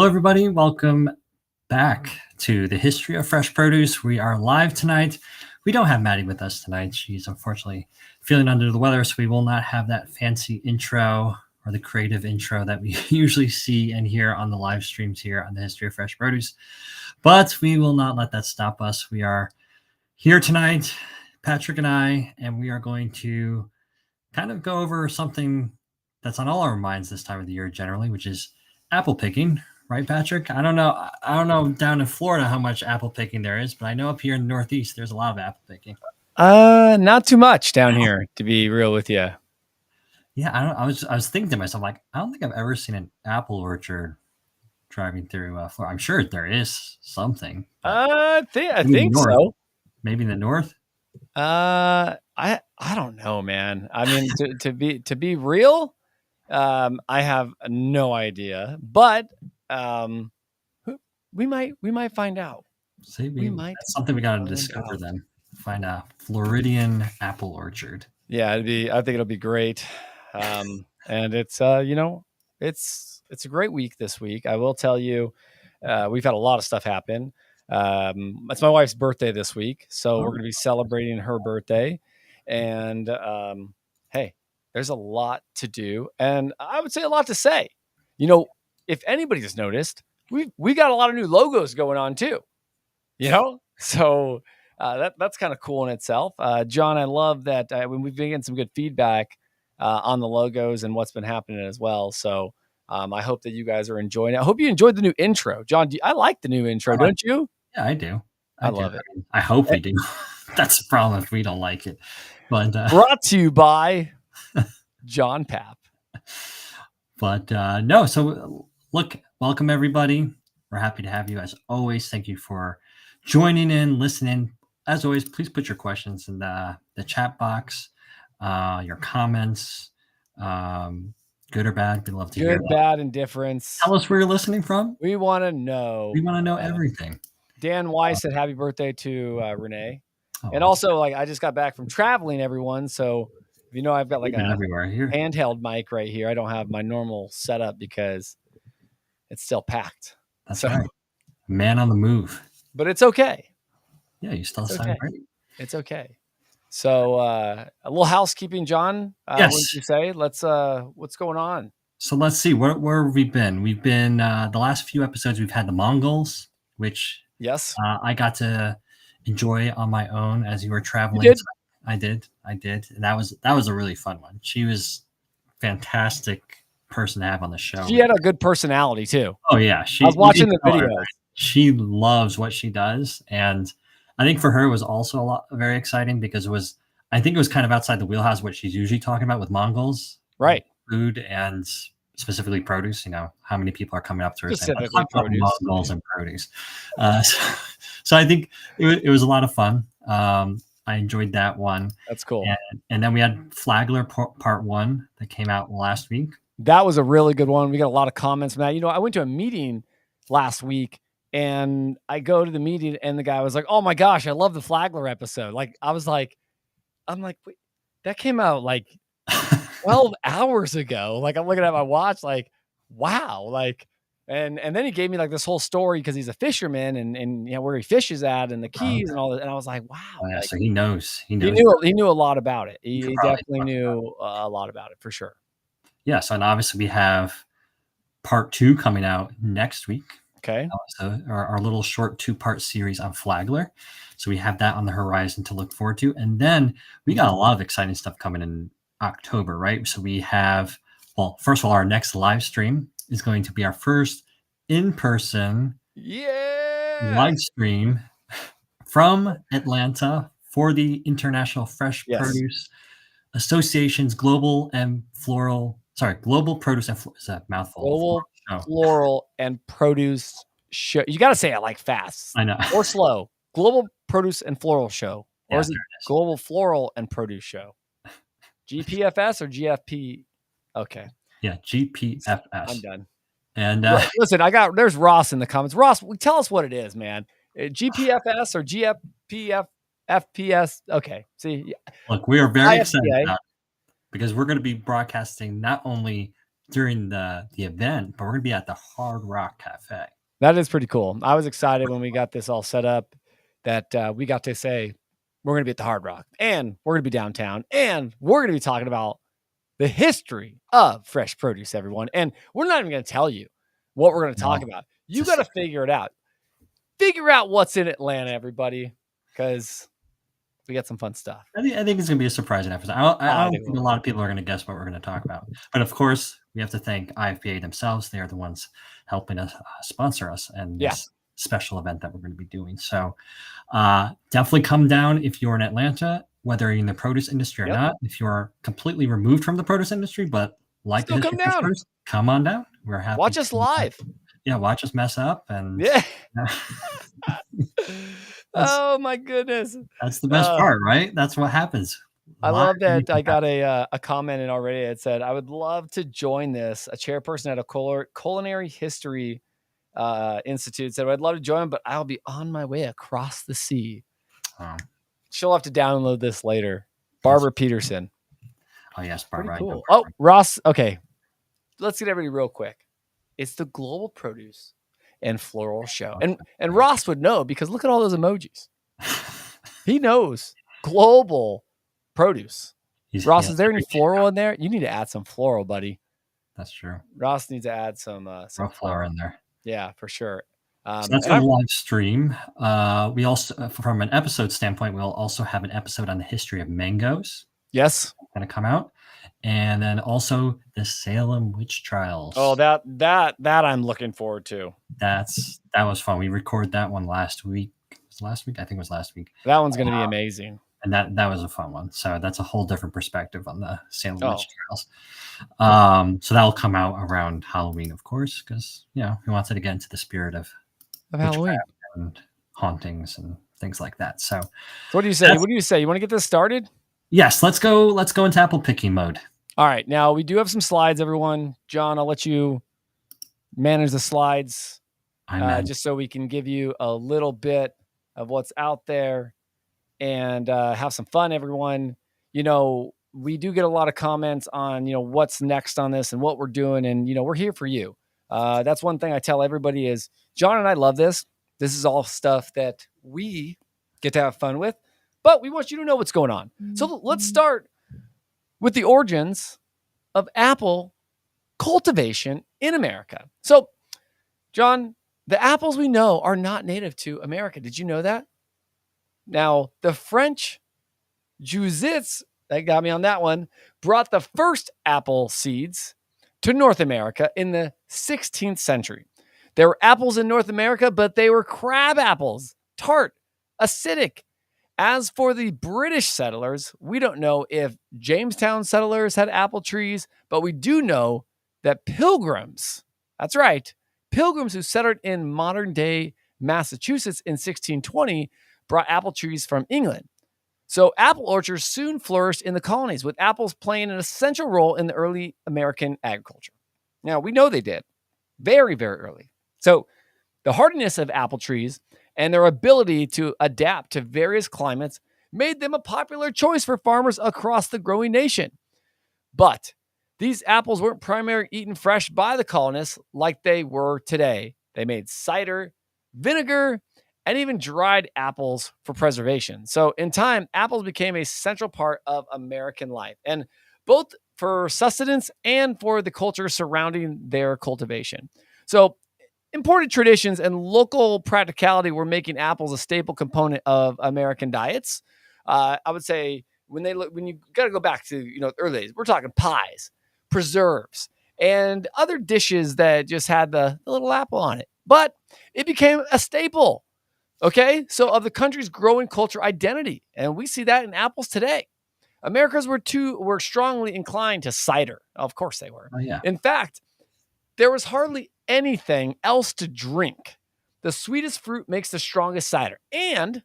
Hello, everybody. Welcome back to the History of Fresh Produce. We are live tonight. We don't have Maddie with us tonight. She's unfortunately feeling under the weather, so we will not have that fancy intro or the creative intro that we usually see and hear on the live streams here on the History of Fresh Produce. But we will not let that stop us. We are here tonight, Patrick and I, and we are going to kind of go over something that's on all our minds this time of the year generally, which is apple picking. Right, Patrick? I don't know down in Florida how much apple picking there is, but I know up here in the Northeast there's a lot of apple picking. Not too much down here, to be real with you. Yeah, I was thinking to myself, like, I don't think I've ever seen an apple orchard driving through Florida. I'm sure there is something. I think so. Maybe in the north. I don't know, man. I mean, to be real, I have no idea, but we might find out. See, that's something we got to discover then. Find a Floridian apple orchard. Yeah, I think it'll be great. And it's it's a great week this week. I will tell you, we've had a lot of stuff happen. It's my wife's birthday this week, so we're going to be celebrating her birthday. And hey, there's a lot to do, and I would say a lot to say. You know, if anybody's noticed, we got a lot of new logos going on too. You know, so that's kind of cool in itself. John, I love that when we've been getting some good feedback on the logos and what's been happening as well. So I hope that you guys are enjoying it. I hope you enjoyed the new intro, John. I like the new intro, don't you? Yeah, I do. I love it. I hope we do. That's the problem if we don't like it. But brought to you by John Papp. But no, so look, welcome everybody. We're happy to have you as always. Thank you for joining in, listening. As always, please put your questions in the chat box, your comments, good or bad. We'd love to hear. Good, bad, indifference. Tell us where you're listening from. We want to know. We want to know everything. Dan Weiss said happy birthday to Renee. And also, like, I just got back from traveling, everyone. So, you know, I've got like a handheld mic right here. I don't have my normal setup because it's still packed. That's right. Man on the move. But it's okay. Yeah, you still sound great. It's okay. So, a little housekeeping, John. Yes. What did you say? What's going on? So let's see. Where have we been? We've been the last few episodes. We've had the Mongols, which I got to enjoy on my own as you were traveling. You did? I did. And that was a really fun one. She was a fantastic person to have on the show. She had a good personality too. Oh yeah, I was watching the video. She loves what she does, and I think for her it was also very exciting because I think it was kind of outside the wheelhouse what she's usually talking about with Mongols, right? Food and specifically produce. You know, how many people are coming up to her saying Mongols and produce. So I think it was a lot of fun. I enjoyed that one. That's cool. And then we had Flagler Part 1 that came out last week. That was a really good one. We got a lot of comments from that. You know, I went to a meeting last week and I go to the meeting and the guy was like, "Oh my gosh, I love the Flagler episode." Like, I'm like, wait, that came out like 12 hours ago. Like, I'm looking at my watch, like, wow. Like, and then he gave me like this whole story because he's a fisherman and you know where he fishes at and the keys and all that. And I was like, wow. Oh, yeah, like, so he knows. He knew a lot about it. He definitely knew a lot about it for sure. Yes, and obviously we have Part 2 coming out next week. Okay. So our little short 2-part series on Flagler. So we have that on the horizon to look forward to. And then we got a lot of exciting stuff coming in October, right? So we have, well, first of all, our next live stream is going to be our first in-person live stream from Atlanta for the International Fresh Produce Association's Global Produce and is that mouthful? Global Floral and Produce Show. You got to say it like fast. I know. Or slow. Global Produce and Floral Show. Or is it Global Floral and Produce Show? GPFS or GFP? Okay. Yeah, GPFS. I'm done. And listen, there's Ross in the comments. Ross, tell us what it is, man. GPFS or GFPFPS? Okay. See, look, we are very excited about it because we're going to be broadcasting not only during the event, but we're going to be at the Hard Rock Cafe. That is pretty cool. I was excited when we got this all set up that we got to say we're going to be at the Hard Rock and we're going to be downtown and we're going to be talking about the history of fresh produce, everyone. And we're not even going to tell you what we're going to talk about. You got to figure it out. Figure out what's in Atlanta, everybody, because we got some fun stuff. I think it's going to be a surprising episode. I don't think a lot of people are going to guess what we're going to talk about. But of course, we have to thank IFPA themselves. They are the ones helping us sponsor us and this special event that we're going to be doing. So definitely come down if you're in Atlanta, whether you're in the produce industry or not. If you're completely removed from the produce industry, but like the history of produce, come on down. We're happy. Watch us live. Yeah, watch us mess up. And oh my goodness. That's the best part, right? That's what happens. I love that I got a comment in already. It said, I would love to join this. A chairperson at a culinary history institute said, I'd love to join, but I'll be on my way across the sea. Oh. She'll have to download this later. Barbara Peterson. Oh, yes, Barbara. Cool. Oh, Ross. Okay. Let's get everybody real quick. It's the Global Produce and Floral Show. And Ross would know because look at all those emojis. He knows global produce. Ross, is there any floral in there? You need to add some floral, buddy. That's true. Ross needs to add some floral in there. Yeah, for sure. So that's a live stream. We also, from an episode standpoint, we'll also have an episode on the history of mangoes. Yes, going to come out, and then also the Salem witch trials. Oh, that I'm looking forward to. That was fun. We recorded that one last week. I think it was last week. That one's going to be amazing. And that was a fun one. So that's a whole different perspective on the Salem witch trials. So that'll come out around Halloween, of course, because we wanted to get into the spirit of Halloween and hauntings and things like that. So what do you say? You want to get this started? Yes, let's go into apple picking mode. All right. Now we do have some slides, everyone. John, I'll let you manage the slides just so we can give you a little bit of what's out there and have some fun, everyone. We do get a lot of comments on, what's next on this and what we're doing. And, we're here for you. That's one thing I tell everybody is John and I love this. This is all stuff that we get to have fun with, but we want you to know what's going on. So let's start with the origins of apple cultivation in America. So, John, the apples we know are not native to America. Did you know that? Now, the French Jesuits, that got me on that one, brought the first apple seeds to North America in the 16th century. There were apples in North America, but they were crab apples, tart, acidic. As for the British settlers, we don't know if Jamestown settlers had apple trees, but we do know that pilgrims, that's right, pilgrims who settled in modern-day Massachusetts in 1620 brought apple trees from England. So apple orchards soon flourished in the colonies, with apples playing an essential role in the early American agriculture. Now, we know they did very, very early. So the hardiness of apple trees and their ability to adapt to various climates made them a popular choice for farmers across the growing nation. But these apples weren't primarily eaten fresh by the colonists like they were today. They made cider, vinegar, and even dried apples for preservation. So in time, apples became a central part of American life, and both for sustenance and for the culture surrounding their cultivation. So imported traditions and local practicality were making apples a staple component of American diets. I would say when you got to go back to early days, we're talking pies, preserves, and other dishes that just had the little apple on it. But it became a staple. Okay, so of the country's growing culture identity, and we see that in apples today. Americans were strongly inclined to cider. Of course they were. Oh, yeah. In fact, there was hardly anything else to drink. The sweetest fruit makes the strongest cider. And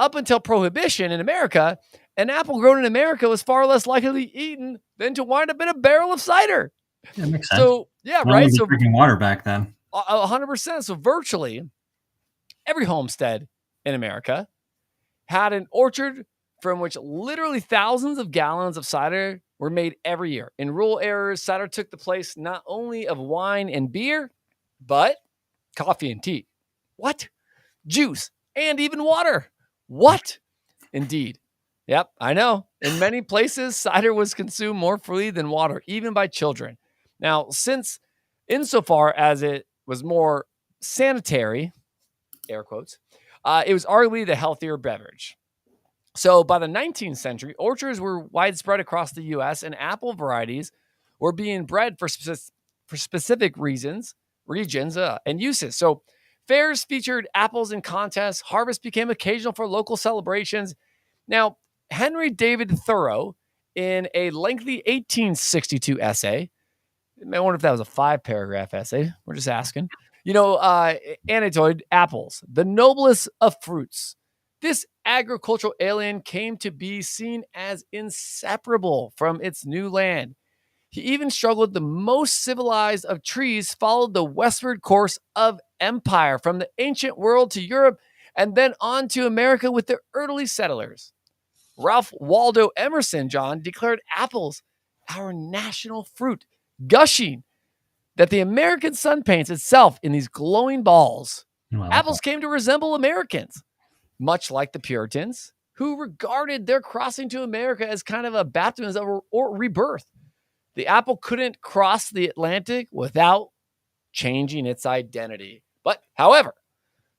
up until Prohibition in America, an apple grown in America was far less likely to be eaten than to wind up in a barrel of cider. Yeah, that makes sense. So, yeah, right? So drinking water back then. 100%. So virtually every homestead in America had an orchard from which literally thousands of gallons of cider were made every year. In rural areas, cider took the place not only of wine and beer, but coffee and tea. What? Juice and even water. What? Indeed. Yep, I know. In many places, cider was consumed more freely than water, even by children. Now, since insofar as it was more sanitary, air quotes, it was arguably the healthier beverage. So by the 19th century, orchards were widespread across the U.S. and apple varieties were being bred for specific regions and uses. So fairs featured apples in contests. Harvest became occasional for local celebrations. Now, Henry David Thoreau, in a lengthy 1862 essay, I wonder if that was a 5-paragraph essay. We're just asking. Annotated apples, the noblest of fruits. This agricultural alien came to be seen as inseparable from its new land. He even struggled. The most civilized of trees followed the westward course of empire from the ancient world to Europe and then on to America with the early settlers. Ralph Waldo Emerson, John, declared apples our national fruit, gushing that the American sun paints itself in these glowing balls. Apples came to resemble Americans, much like the Puritans, who regarded their crossing to America as kind of a baptism or rebirth. The apple couldn't cross the Atlantic without changing its identity. But, however,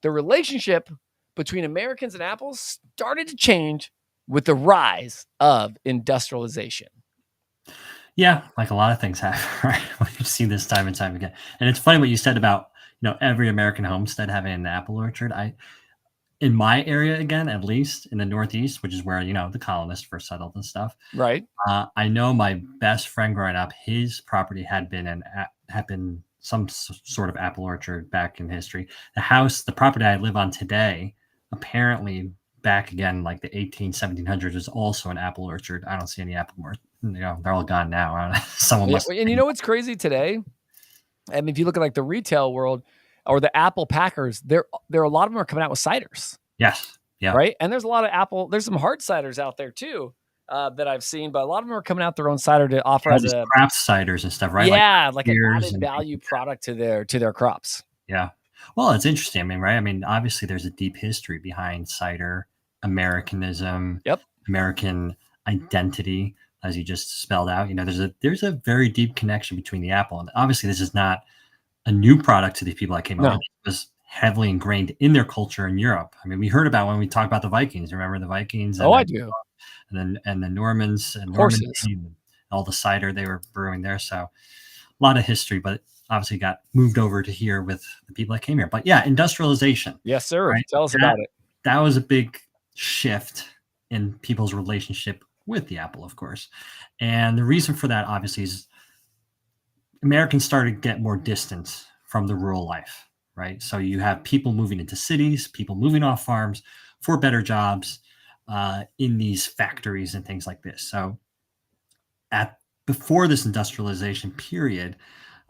the relationship between Americans and apples started to change with the rise of industrialization. Yeah, like a lot of things happen, right? We've seen this time and time again. And it's funny what you said about, every American homestead having an apple orchard. In my area, again, at least in the Northeast, which is where, the colonists first settled and stuff. Right. I know my best friend growing up, his property had been some sort of apple orchard back in history. The property I live on today, apparently back again, like the 1700s, is also an apple orchard. I don't see any apple orchard. They're all gone now. Someone must. And you know what's crazy today? I mean, if you look at like the retail world or the apple packers, there are a lot of them are coming out with ciders. Yes. Yeah. Right. And there's a lot of apple. There's some hard ciders out there too that I've seen, but a lot of them are coming out their own cider to offer as a craft ciders and stuff, right? Yeah, like an added value product to their crops. Yeah. Well, it's interesting. I mean, right? I mean, obviously, there's a deep history behind cider, Americanism, American identity, as you just spelled out. There's a very deep connection between the apple, and obviously, this is not a new product to these people that came over. It was heavily ingrained in their culture in Europe. I mean, we heard about when we talked about the Vikings. Remember the Vikings? I do. And the Normans and Normandy, and all the cider they were brewing there. So a lot of history, but obviously got moved over to here with the people that came here. But yeah, industrialization. Yes, sir. Right? Tell us about it. That was a big shift in people's relationship with the apple, of course. And the reason for that, obviously, is Americans started to get more distance from the rural life, right? So you have people moving into cities, people moving off farms for better jobs in these factories and things like this. So before this industrialization period,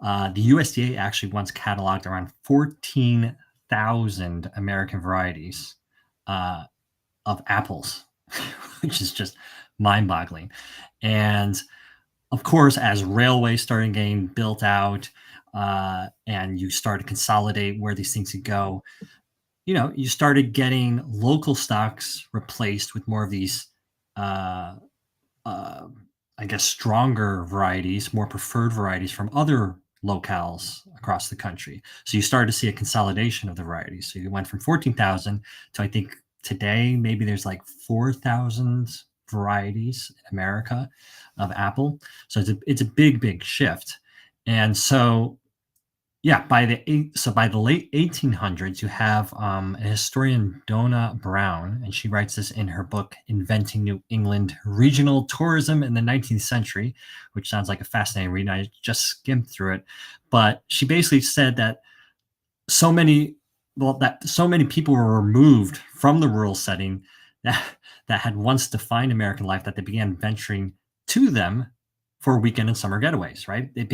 the USDA actually once cataloged around 14,000 American varieties of apples, which is just mind-boggling. And of course, as railways started getting built out and you started to consolidate where these things could go, you started getting local stocks replaced with more of these, I guess, stronger varieties, more preferred varieties from other locales across the country. So you started to see a consolidation of the varieties. So you went from 14,000 to, I think, today, maybe there's like 4,000 varieties in America of apple. So it's a big, big shift. And so, yeah, by the late 1800s, you have a historian, Donna Brown, and she writes this in her book, Inventing New England Regional Tourism in the 19th Century, which sounds like a fascinating read. I just skimmed through it. But she basically said that so many people were removed from the rural setting that had once defined American life that they began venturing to them for weekend and summer getaways, right? The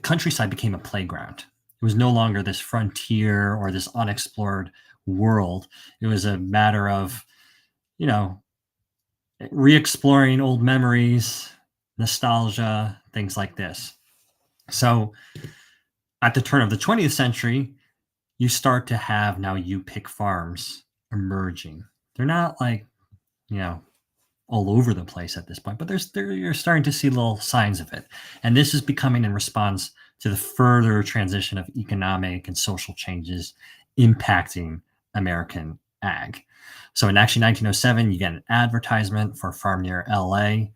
countryside became a playground. It was no longer this frontier or this unexplored world. It was a matter of, re-exploring old memories, nostalgia, things like this. So at the turn of the 20th century, you start to have now you pick farms emerging. They're not like, you know, all over the place at this point, but you're starting to see little signs of it. And this is becoming in response to the further transition of economic and social changes impacting American ag. So in actually 1907, you get an advertisement for a farm near LA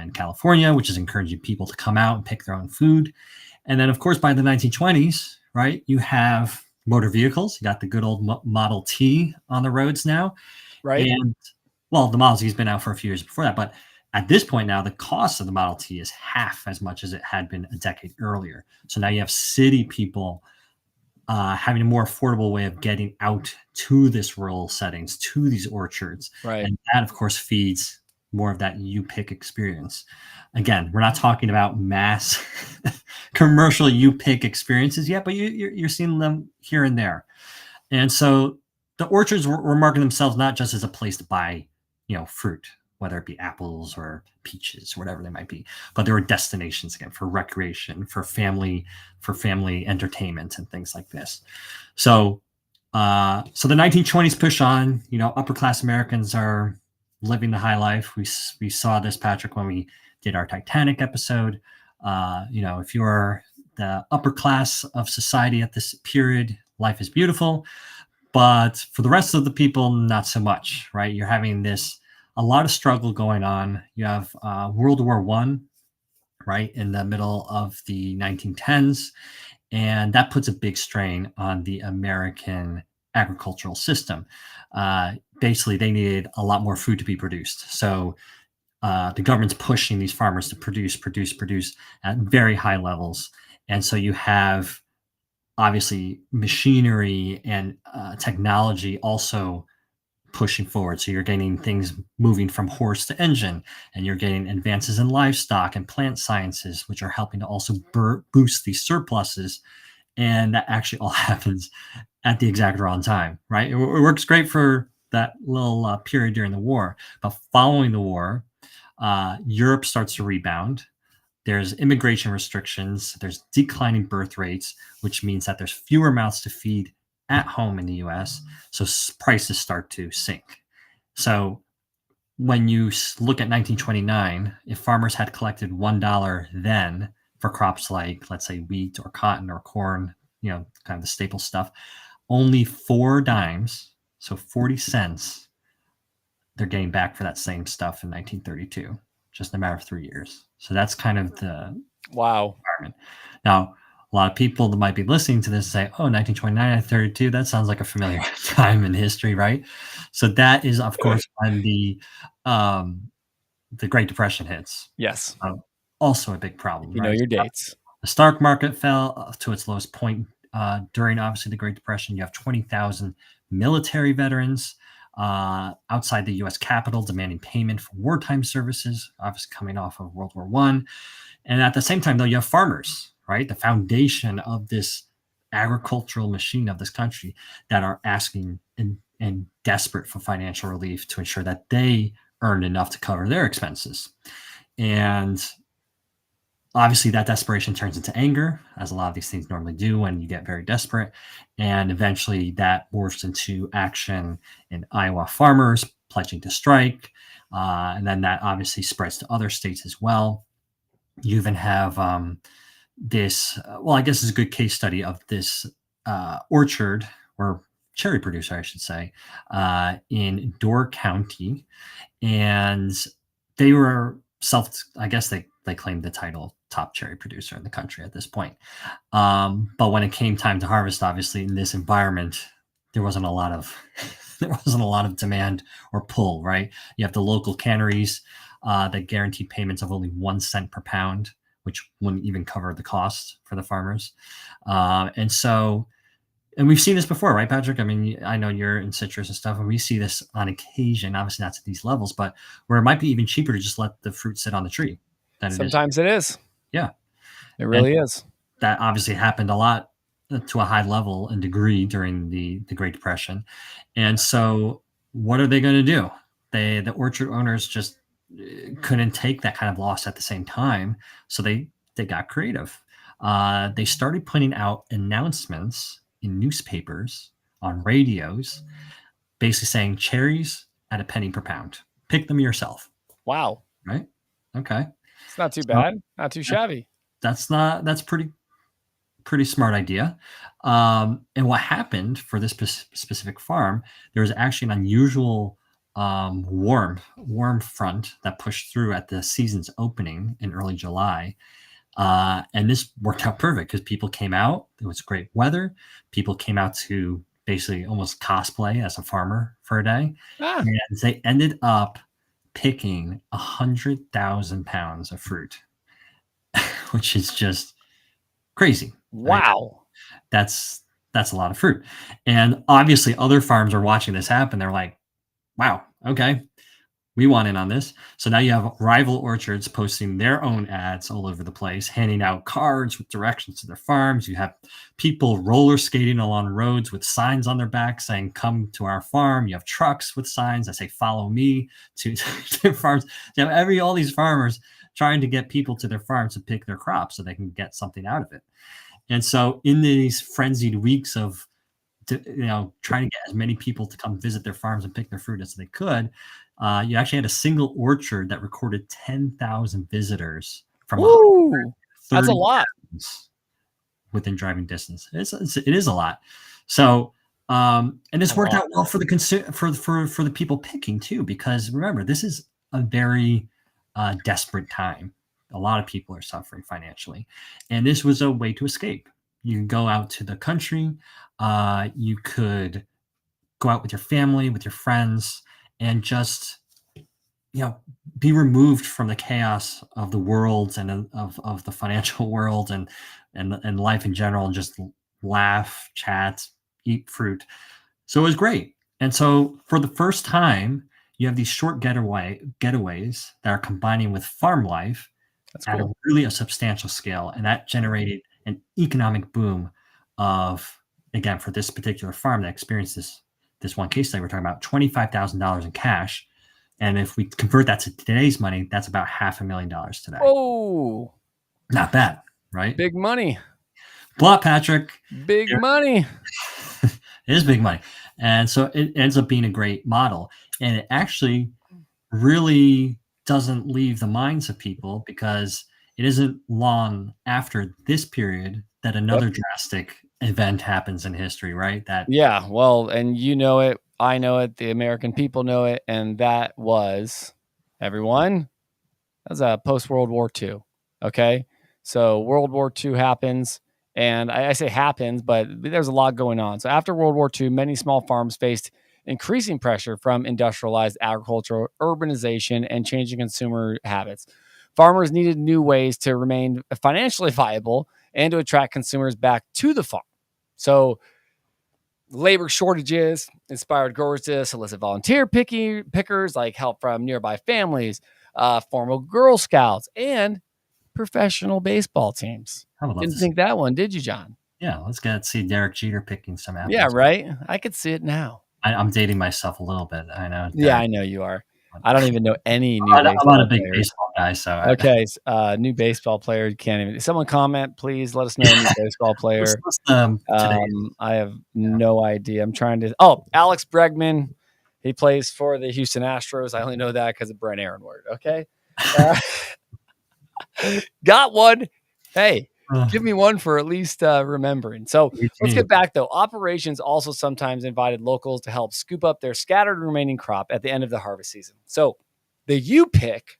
in California, which is encouraging people to come out and pick their own food. And then, of course, by the 1920s, right, you have motor vehicles. You got the good old Model T on the roads now. Right. And well, the Model T has been out for a few years before that, but at this point now, the cost of the Model T is half as much as it had been a decade earlier. So now you have city people having a more affordable way of getting out to this rural settings, to these orchards. Right. And that, of course, feeds more of that you pick experience. Again, we're not talking about mass commercial you pick experiences yet, but you're seeing them here and there. And so the orchards were marking themselves not just as a place to buy, fruit, whether it be apples or peaches or whatever they might be, but there were destinations again for recreation, for family entertainment and things like this. So the 1920s push on. Upper class Americans are living the high life. We saw this, Patrick, when we did our Titanic episode. If you're the upper class of society at this period, life is beautiful. But for the rest of the people, not so much, right? You're having a lot of struggle going on. You have World War I, right, in the middle of the 1910s. And that puts a big strain on the American agricultural system. Basically, they needed a lot more food to be produced. So the government's pushing these farmers to produce at very high levels. And so you have obviously machinery and technology also pushing forward. So you're getting things moving from horse to engine, and you're getting advances in livestock and plant sciences, which are helping to also boost these surpluses. And that actually all happens at the exact wrong time, right? It works great for that little period during the war, but following the war, Europe starts to rebound. There's immigration restrictions, there's declining birth rates, which means that there's fewer mouths to feed at home in the US. So prices start to sink. So when you look at 1929, if farmers had collected $1 then for crops like, let's say, wheat or cotton or corn, kind of the staple stuff, only 4 dimes, so 40 cents, they're getting back for that same stuff in 1932, just in a matter of 3 years. So that's kind of the wow environment. Now, a lot of people that might be listening to this say, oh, 1929 and 32, that sounds like a familiar time in history, right? So that is, of course, when the Great Depression hits. Yes. Also a big problem. You know your dates. The stock market fell to its lowest point during, obviously, the Great Depression. You have 20,000 military veterans outside the U.S. Capitol demanding payment for wartime services, obviously coming off of World War I. And at the same time, though, you have farmers, right? The foundation of this agricultural machine of this country that are asking and desperate for financial relief to ensure that they earn enough to cover their expenses. And obviously that desperation turns into anger, as a lot of these things normally do when you get very desperate. And eventually that morphs into action in Iowa farmers pledging to strike. And then that obviously spreads to other states as well. You even have this, I guess it's a good case study of this orchard or cherry producer, I should say, in Door County. And they were I guess they claimed the title top cherry producer in the country at this point. But when it came time to harvest, obviously in this environment, there wasn't a lot of demand or pull, right? You have the local canneries that guaranteed payments of only 1 cent per pound, which wouldn't even cover the cost for the farmers. And we've seen this before, right, Patrick? I mean, I know you're in citrus and stuff, and we see this on occasion, obviously not to these levels, but where it might be even cheaper to just let the fruit sit on the tree than Sometimes it is. Yeah. It really is. That obviously happened a lot to a high level and degree during the Great Depression. And so what are they going to do? the orchard owners just couldn't take that kind of loss at the same time, so they got creative. They started putting out announcements in newspapers, on radios, basically saying cherries at a penny per pound. Pick them yourself. Wow. Right? Okay. It's not too So bad. Not too shabby. that's pretty smart idea. And what happened for this specific farm, there was actually an unusual warm front that pushed through at the season's opening in early July. And this worked out perfect because people came out. It was great weather. People came out to basically almost cosplay as a farmer for a day. Ah, And they ended up picking 100,000 pounds of fruit, which is just crazy. Right? wow. That's a lot of fruit. And obviously other farms are watching this happen. They're like, wow, okay, we want in on this. So now you have rival orchards posting their own ads all over the place, handing out cards with directions to their farms. You have people roller skating along roads with signs on their back saying, come to our farm. You have trucks with signs that say, follow me to farms. You have all these farmers trying to get people to their farms to pick their crops so they can get something out of it. And so in these frenzied weeks of trying to get as many people to come visit their farms and pick their fruit as they could, you actually had a single orchard that recorded 10,000 visitors from Woo! That's a 30 lot. towns within driving distance. It is a lot. So and this worked out well for the the people picking too, because remember, this is a very desperate time. A lot of people are suffering financially, and this was a way to escape. You can go out to the country. You could go out with your family, with your friends, and just be removed from the chaos of the world and of the financial world and life in general, and just laugh, chat, eat fruit. So it was great. And so for the first time, you have these short getaways that are combining with farm life That's at cool. a substantial scale, and that generated an economic boom of, again, for this particular farm that experienced this one case study we're talking about, $25,000 in cash. And if we convert that to today's money, that's about $500,000 today. Oh, Not bad, right? big money. But Patrick, Big money. it is big money. And so it ends up being a great model. And it actually really doesn't leave the minds of people, because it isn't long after this period that another drastic event happens in history, right? Yeah, well, and you know it, I know it, the American people know it, and that was, everyone, that was post-World War II, okay? So World War II happens, and I say happens, but there's a lot going on. So after World War II, many small farms faced increasing pressure from industrialized agriculture, urbanization, and changing consumer habits. Farmers needed new ways to remain financially viable and to attract consumers back to the farm. So labor shortages inspired growers to solicit volunteer pickers, like help from nearby families, formal Girl Scouts, and professional baseball teams. I would love Didn't to think that one, did you, John? Yeah, let's see Derek Jeter picking some apples. Yeah, right. I could see it now. I'm dating myself a little bit. I know. Yeah, I know you are. I don't even know any new I'm baseball not a big players. baseball guy, so Okay, new baseball player. You can't even. Someone comment, please. Let us know a new baseball player. I have no idea. I'm trying to. Oh, Alex Bregman. He plays for the Houston Astros. I only know that because of Brent Aaronward. Okay, got one. Hey, give me one for at least remembering. So let's get back though. Operations also sometimes invited locals to help scoop up their scattered remaining crop at the end of the harvest season. So the You Pick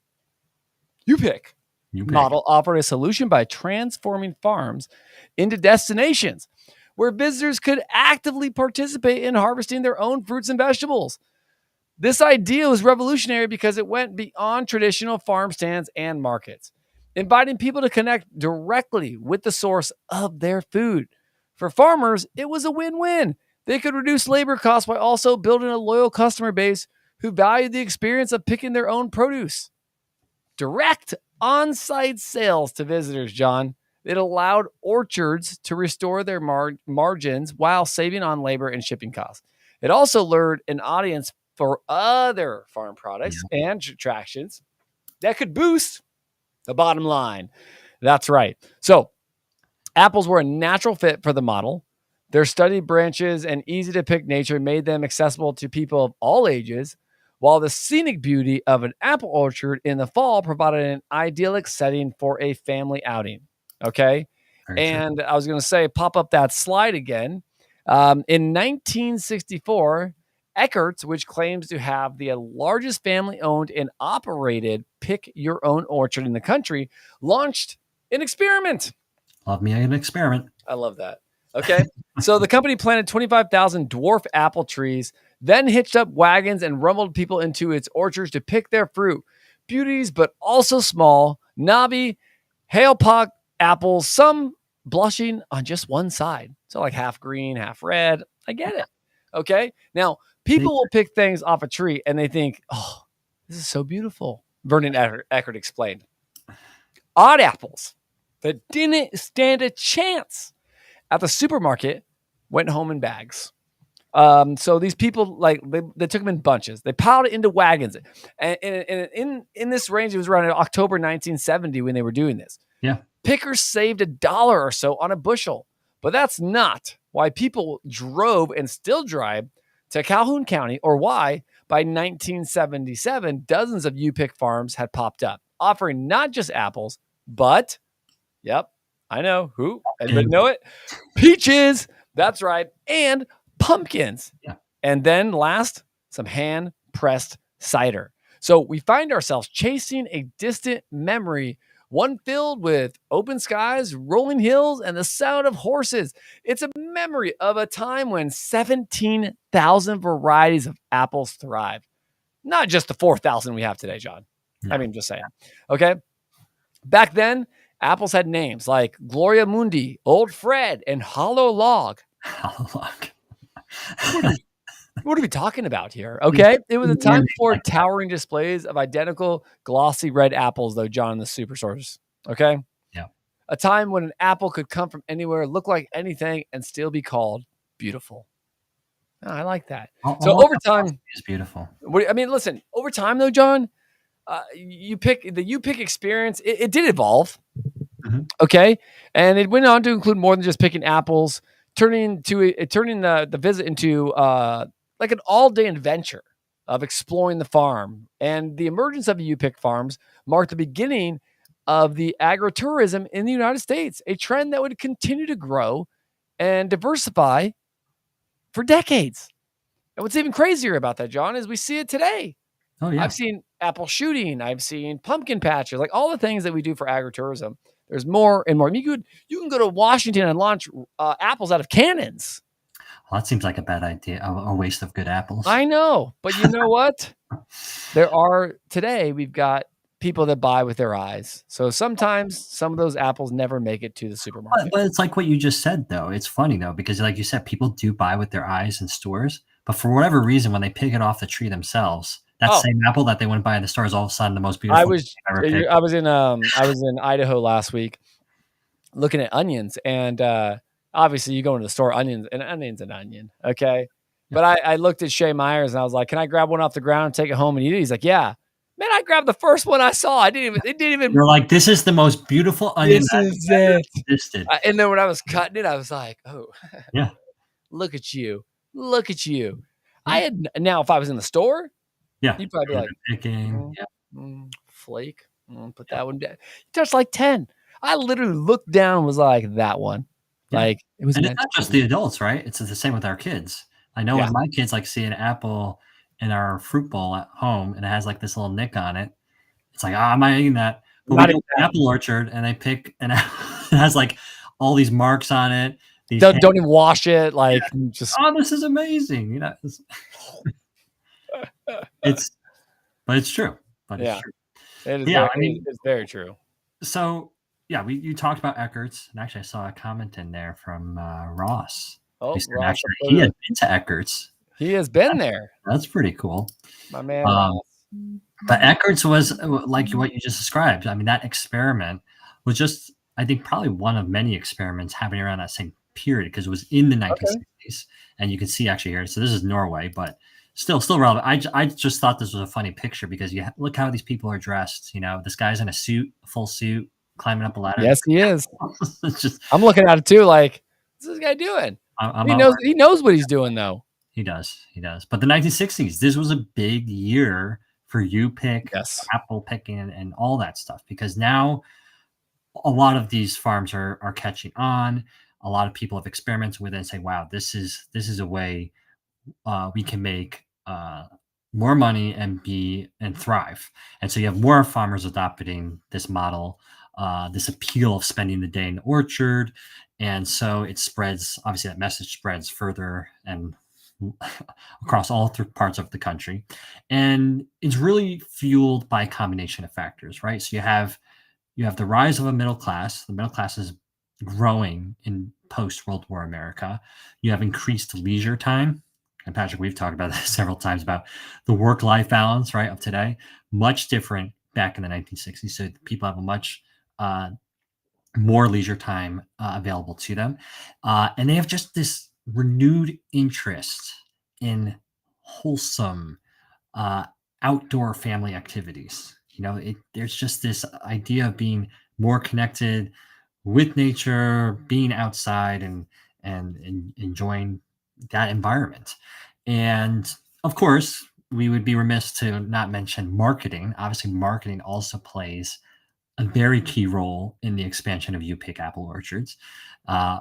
model offered a solution by transforming farms into destinations where visitors could actively participate in harvesting their own fruits and vegetables. This idea was revolutionary because it went beyond traditional farm stands and markets, inviting people to connect directly with the source of their food. For farmers, it was a win-win. They could reduce labor costs while also building a loyal customer base who valued the experience of picking their own produce. Direct on-site sales to visitors, John. It allowed orchards to restore their margins while saving on labor and shipping costs. It also lured an audience for other farm products and attractions that could boost the bottom line. That's right. So apples were a natural fit for the model. Their studied branches and easy to pick nature made them accessible to people of all ages, while the scenic beauty of an apple orchard in the fall provided an idyllic setting for a family outing. Okay. Very true. And I was going to say, pop up that slide again. In 1964, Eckert's, which claims to have the largest family owned and operated pick your own orchard in the country, launched an experiment. Love me an experiment. I love that. Okay. So the company planted 25,000 dwarf apple trees, then hitched up wagons and rumbled people into its orchards to pick their fruit. Beauties, but also small, knobby, hail-pock apples, some blushing on just one side. So like half green, half red. I get it. Okay. Now, people will pick things off a tree and they think, oh, this is so beautiful. Vernon Eckert explained. Odd apples that didn't stand a chance at the supermarket went home in bags. So these people, like, they took them in bunches. They piled it into wagons. And in this range, it was around October 1970 when they were doing this. Yeah. Pickers saved $1 or so on a bushel. But that's not why people drove and still drive to Calhoun County, or why by 1977, dozens of U-Pick farms had popped up, offering not just apples, but, yep, I know who, anybody know it? Peaches, that's right, and pumpkins. Yeah. And then last, some hand-pressed cider. So we find ourselves chasing a distant memory, one filled with open skies, rolling hills, and the sound of horses. It's a memory of a time when 17,000 varieties of apples thrived. Not just the 4,000 we have today, John. No. I mean, just saying. Okay. Back then, apples had names like Gloria Mundi, Old Fred, and Hollow Log. Hollow Log. What are we talking about here? Okay. It was a time for towering displays of identical glossy red apples, though, John, in the superstores. Okay. Yeah. A time when an apple could come from anywhere, look like anything, and still be called beautiful. Oh, I like that. So over time, it's beautiful. I mean, listen, over time, though, John, you pick experience. It did evolve. Mm-hmm. Okay. And it went on to include more than just picking apples, turning the visit into like an all-day adventure of exploring the farm. And the emergence of the U-Pick farms marked the beginning of the agritourism in the United States, a trend that would continue to grow and diversify for decades. And what's even crazier about that, John, is we see it today. Oh, yeah. I've seen apple shooting. I've seen pumpkin patches, like all the things that we do for agritourism. There's more and more. I mean, you can go to Washington and launch apples out of cannons. Well, that seems like a bad idea, a waste of good apples. I know, but you know what? We've got people that buy with their eyes. So sometimes some of those apples never make it to the supermarket. But it's like what you just said, though. It's funny, though, because like you said, people do buy with their eyes in stores. But for whatever reason, when they pick it off the tree themselves, that same apple that they wouldn't buy in the store is all of a sudden the most beautiful. I was in Idaho last week looking at onions, and obviously you go into the store, onion's an onion. Okay. Yeah. But I looked at Shea Myers and I was like, can I grab one off the ground and take it home and eat it? He's like, yeah. Man, I grabbed the first one I saw. It didn't even. You're like, this is the most beautiful onion that ever existed. And then when I was cutting it, I was like, oh, yeah. Look at you. Yeah. Now if I was in the store, yeah, you'd probably be like, picking, flake. Put that one down. You touched like 10. I literally looked down and was like, that one. Yeah. Like it was. And it's not just the adults, right? It's the same with our kids. I know with my kids, like see an apple in our fruit bowl at home and it has like this little nick on it. It's like, I'm not eating that. But we go to an apple orchard and they pick and it has like all these marks on it. Don't even wash it. Like just this is amazing. You know, but it's true. But it's true. It is it's very true. So you talked about Eckert's, and actually I saw a comment in there from Ross. Oh, Ross actually, he has been to Eckert's. He has been there. That's pretty cool. My man. But Eckert's was like what you just described. I mean, that experiment was just, I think, probably one of many experiments happening around that same period because it was in the 1960s. And you can see actually here. So this is Norway, but still relevant. I just thought this was a funny picture because look how these people are dressed. You know, this guy's in a suit, a full suit, climbing up a ladder. Yes, he is. It's just I'm looking at it too. Like, what's this guy doing? I'm He out. knows. He knows what he's doing, though. He does. But the 1960s, this was a big year for you pick, Yes. apple picking, and all that stuff because now a lot of these farms are catching on. A lot of people have experimented with it and say, "Wow, this is a way we can make more money and thrive." And so you have more farmers adopting this model, this appeal of spending the day in the orchard, and so it spreads. Obviously, that message spreads further and across all parts of the country, and it's really fueled by a combination of factors, right? So you have the rise of a middle class. The middle class is growing in post-World War America. You have increased leisure time. And Patrick, we've talked about this several times about the work-life balance, right, of today. Much different back in the 1960s. So people have a much more leisure time available to them. And they have just this renewed interest in wholesome outdoor family activities. You know, there's just this idea of being more connected with nature, being outside, and enjoying that environment. And of course, we would be remiss to not mention marketing. Obviously, marketing also plays a very key role in the expansion of U-Pick apple orchards. Uh,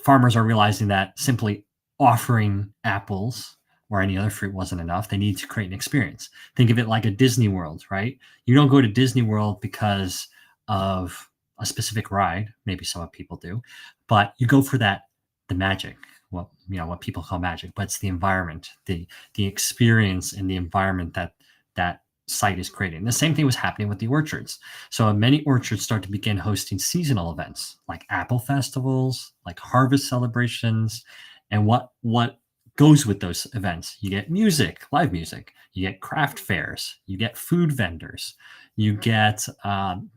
Farmers are realizing that simply offering apples or any other fruit wasn't enough. They need to create an experience. Think of it like a Disney World, right? You don't go to Disney World because of a specific ride. Maybe some people do, but you go for the magic. Well, you know what people call magic, but it's the environment, the experience and the environment that site is creating. The same thing was happening with the orchards. So many orchards start to begin hosting seasonal events like apple festivals, like harvest celebrations, and what goes with those events. You get music, live music. You get craft fairs. You get food vendors. You get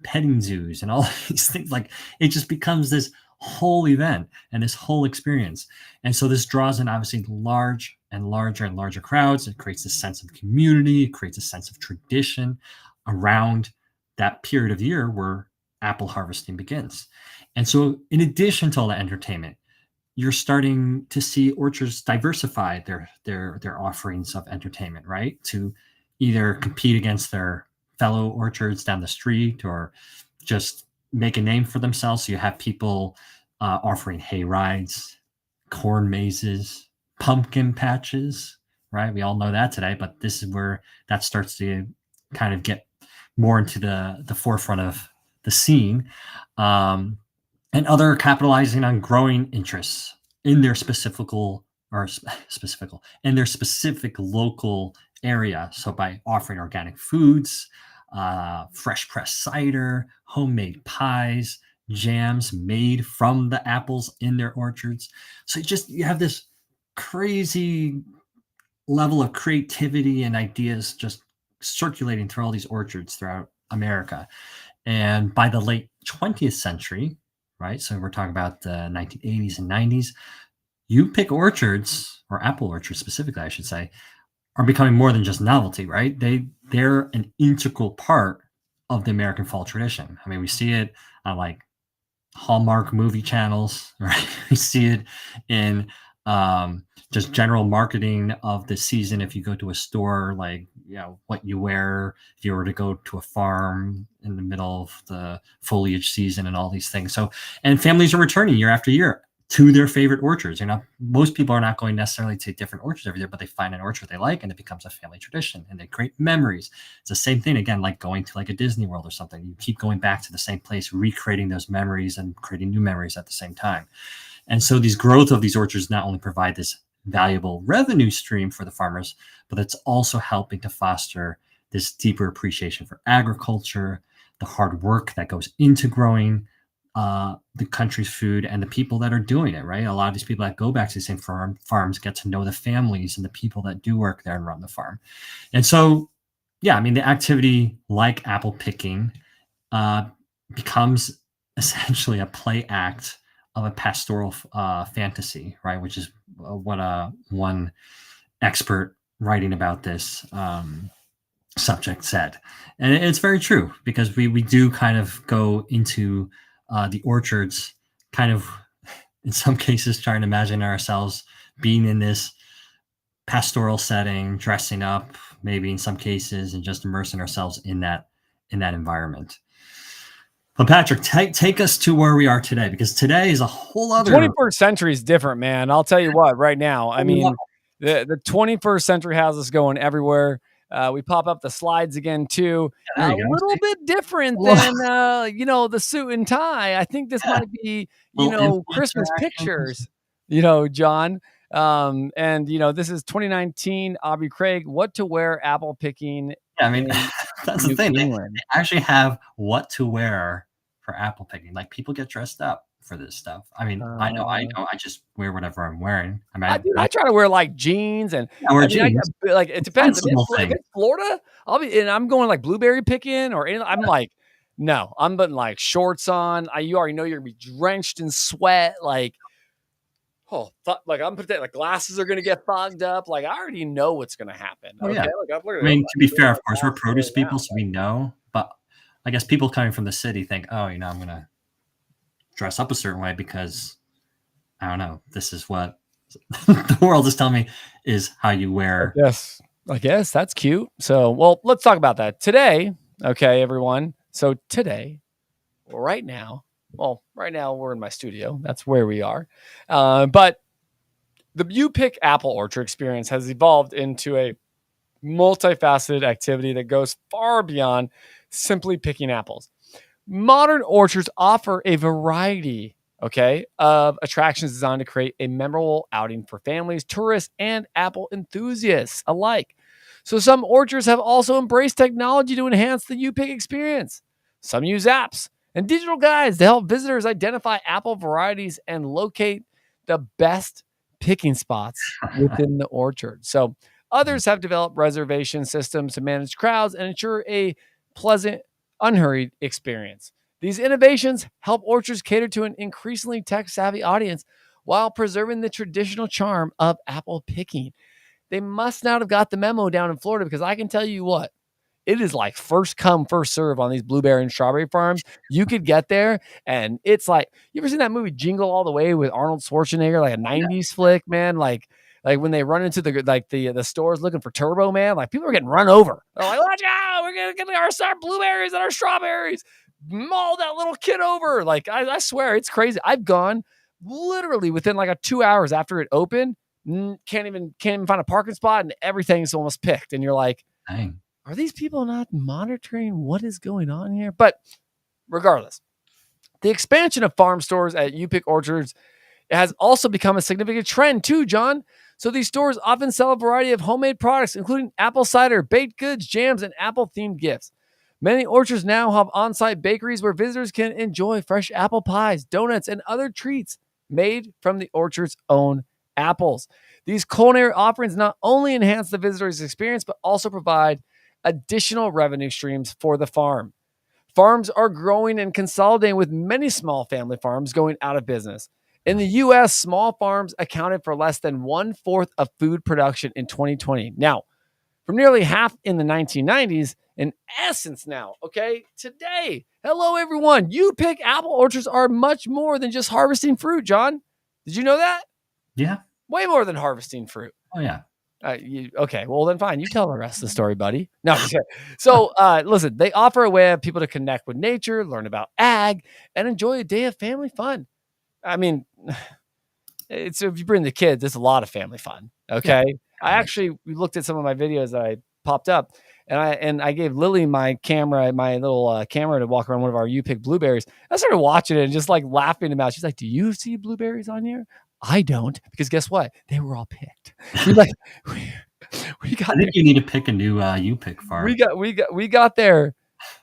petting zoos and all these things. Like it just becomes this whole event and this whole experience. And so this draws in obviously large and larger crowds. It creates a sense of community. It creates a sense of tradition around that period of year where apple harvesting begins. And so in addition to all that entertainment, you're starting to see orchards diversify their offerings of entertainment, right? To either compete against their fellow orchards down the street or just make a name for themselves. So you have people offering hay rides, corn mazes, pumpkin patches, right? We all know that today, but this is where that starts to kind of get more into the forefront of the scene. And other capitalizing on growing interests in their specific in their specific local area. So by offering organic foods, fresh pressed cider, homemade pies, jams made from the apples in their orchards. So you have this crazy level of creativity and ideas just circulating through all these orchards throughout America. And by the late 20th century, right? So we're talking about the 1980s and 90s. You pick orchards, or apple orchards specifically, I should say, are becoming more than just novelty, right? They're an integral part of the American fall tradition. I mean, we see it on like Hallmark movie channels, right? We see it in just general marketing of the season. If you go to a store, like, you know, what you wear, if you were to go to a farm in the middle of the foliage season and all these things. So, and families are returning year after year to their favorite orchards. You know, most people are not going necessarily to different orchards every year, but they find an orchard they like and it becomes a family tradition and they create memories. It's the same thing, again, like going to like a Disney World or something. You keep going back to the same place, recreating those memories and creating new memories at the same time. And so these growth of these orchards not only provide this valuable revenue stream for the farmers, but it's also helping to foster this deeper appreciation for agriculture, the hard work that goes into growing the country's food and the people that are doing it, right? A lot of these people that go back to the same farms get to know the families and the people that do work there and run the farm. And so, yeah, I mean, the activity like apple picking becomes essentially a play act of a pastoral fantasy, right? Which is what one expert writing about this subject said. And it's very true because we do kind of go into the orchards, kind of in some cases trying to imagine ourselves being in this pastoral setting, dressing up, maybe in some cases, and just immersing ourselves in that environment. But Patrick, take us to where we are today, because today is a whole other. 21st century is different, man. I'll tell you what. Right now, I mean, the 21st century has us going everywhere. We pop up the slides again too. Yeah, A little bit different than the suit and tie. I think this might be Christmas pictures. John. And this is 2019 Aubrey Craig. What to wear apple picking. Yeah, I mean, that's the thing. They actually have what to wear for apple picking. Like, people get dressed up for this stuff. I mean, I know. I just wear whatever I'm wearing. I mean, I try to wear like jeans and jeans. Like, it depends. If it's Florida, I'm going like blueberry picking or anything. I'm like, no, I'm putting like shorts on. You already know you're gonna be drenched in sweat. Like, I'm putting like glasses are gonna get fogged up. Like, I already know what's gonna happen. Oh, yeah. I mean, to be fair, of course, we're produce people, so we know. But I guess people coming from the city think, oh, I'm gonna dress up a certain way because I don't know. This is what the world is telling me is how you wear. Yes, I guess that's cute. So, well, let's talk about that today. Okay, everyone. So today, right now, we're in my studio. That's where we are. But the You Pick Apple Orchard experience has evolved into a multifaceted activity that goes far beyond simply picking apples. Modern orchards offer a variety, of attractions designed to create a memorable outing for families, tourists, and apple enthusiasts alike. So some orchards have also embraced technology to enhance the You Pick experience. Some use apps and digital guides to help visitors identify apple varieties and locate the best picking spots within the orchard. So others have developed reservation systems to manage crowds and ensure a pleasant, unhurried experience. These innovations help orchards cater to an increasingly tech-savvy audience while preserving the traditional charm of apple picking. They must not have got the memo down in Florida, because I can tell you what, it is like first come, first serve on these blueberry and strawberry farms. You could get there and it's like, you ever seen that movie Jingle All the Way with Arnold Schwarzenegger, like a 90s flick, man? Like when they run into the stores looking for Turbo, man, like people are getting run over. They're like, watch out, we're going to get our blueberries and our strawberries. Maul that little kid over. Like, I swear, it's crazy. I've gone literally within like 2 hours after it opened, can't even find a parking spot, and everything's almost picked. And you're like, dang. Are these people not monitoring what is going on here? But regardless, the expansion of farm stores at You Pick Orchards has also become a significant trend too, John. So these stores often sell a variety of homemade products, including apple cider, baked goods, jams, and apple-themed gifts. Many orchards now have on-site bakeries where visitors can enjoy fresh apple pies, donuts, and other treats made from the orchard's own apples. These culinary offerings not only enhance the visitor's experience, but also provide additional revenue streams for the farm. Farms are growing and consolidating, with many small family farms going out of business. In the U.S., small farms accounted for less than 1/4 of food production in 2020. Now, from nearly half in the 1990s, in essence now, today, hello everyone, You Pick apple orchards are much more than just harvesting fruit, John. Did you know that? Yeah. Way more than harvesting fruit. Oh, yeah. Okay, well then fine. You tell the rest of the story, buddy. No, so listen, they offer a way of people to connect with nature, learn about ag, and enjoy a day of family fun. I mean, if you bring the kids, it's a lot of family fun. Okay. Yeah. I actually looked at some of my videos that I popped up, and I gave Lily my little camera to walk around one of our You Pick blueberries. I started watching it and just like laughing about it. She's like, "Do you see blueberries on here?" I don't, because guess what? They were all picked. We got. I think you need to pick a new You Pick farm. We got there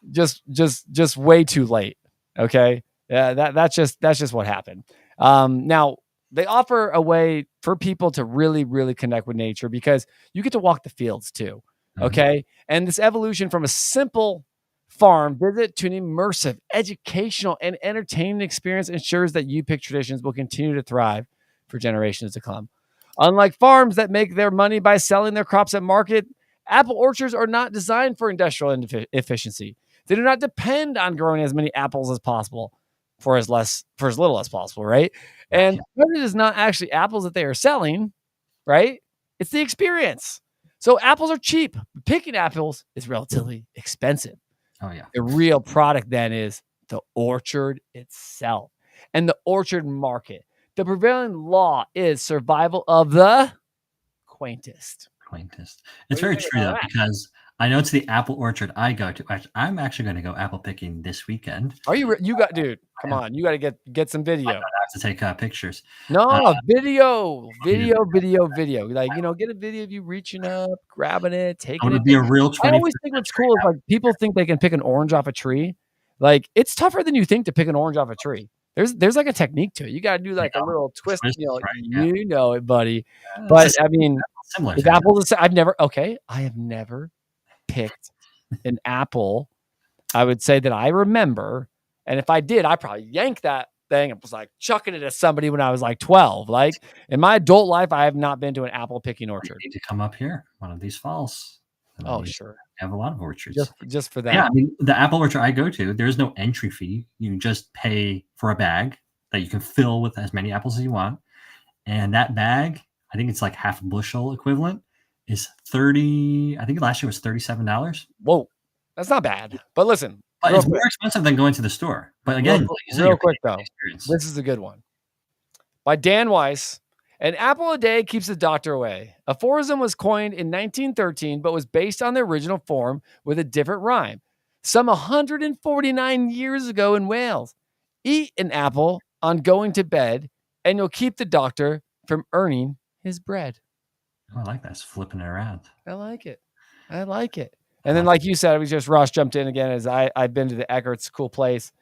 just way too late. Okay, yeah, that's just what happened. Now they offer a way for people to really, really connect with nature, because you get to walk the fields too. Okay, and this evolution from a simple farm visit to an immersive, educational, and entertaining experience ensures that You Pick traditions will continue to thrive for generations to come. Unlike farms that make their money by selling their crops at market, apple orchards are not designed for industrial efficiency. They do not depend on growing as many apples as possible for as little as possible, right? And it is not actually apples that they are selling, right? It's the experience. So apples are cheap. Picking apples is relatively expensive. Oh yeah. The real product then is the orchard itself and the orchard market. The prevailing law is survival of the quaintest. It's very true though, because I know it's the apple orchard I go to. I'm actually going to go apple picking this weekend. Are you? Dude, come on. You got to get some video. I have to take pictures. No, video. Like, get a video of you reaching up, grabbing it, taking it. Would be a real 20. I always think what's cool is like people think they can pick an orange off a tree. Like, it's tougher than you think to pick an orange off a tree. There's like a technique to it. You got to do like a little twist. Right? You know it, buddy. But I mean, with apples, I have never picked an apple. I would say that I remember, and if I did, I probably yanked that thing and was like chucking it at somebody when I was like 12. Like in my adult life, I have not been to an apple picking orchard. You need to come up here one of these falls. Oh, sure. I have a lot of orchards. Just for that. Yeah, I mean, the apple orchard I go to, there's no entry fee. You just pay for a bag that you can fill with as many apples as you want. And that bag, I think it's like half a bushel equivalent, is I think last year was $37. Whoa, that's not bad. But listen. But it's more expensive than going to the store. But again, real quick though, this is a good one. By Dan Weiss. An apple a day keeps the doctor away. Aphorism was coined in 1913, but was based on the original form with a different rhyme. Some 149 years ago in Wales. Eat an apple on going to bed, and you'll keep the doctor from earning his bread. Oh, I like that. It's flipping it around. I like it. And then, like you said, Ross jumped in again as I've been to the Eckert's, cool place.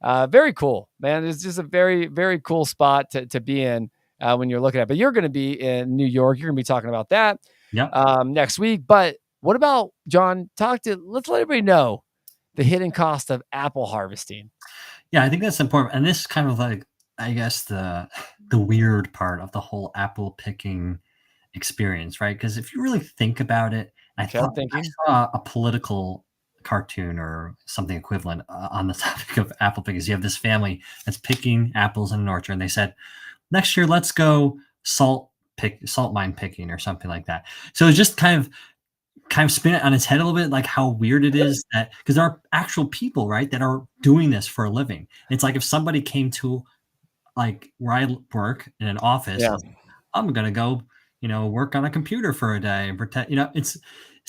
Very cool, man. It's just a very, very cool spot to be in. When you're looking at it. But you're going to be in New York. You're going to be talking about that next week. But what about, John, let's let everybody know the hidden cost of apple harvesting. Yeah, I think that's important. And this is kind of like, I guess, the weird part of the whole apple picking experience, right? Because if you really think about it, I saw a political cartoon or something equivalent on the topic of apple picking. You have this family that's picking apples in an orchard, and they said, next year, let's go salt mine picking or something like that. So it's just kind of spin it on its head a little bit, like how weird it is that, because there are actual people, right, that are doing this for a living. It's like if somebody came to like where I work in an office, I'm going to go, work on a computer for a day and pretend, it's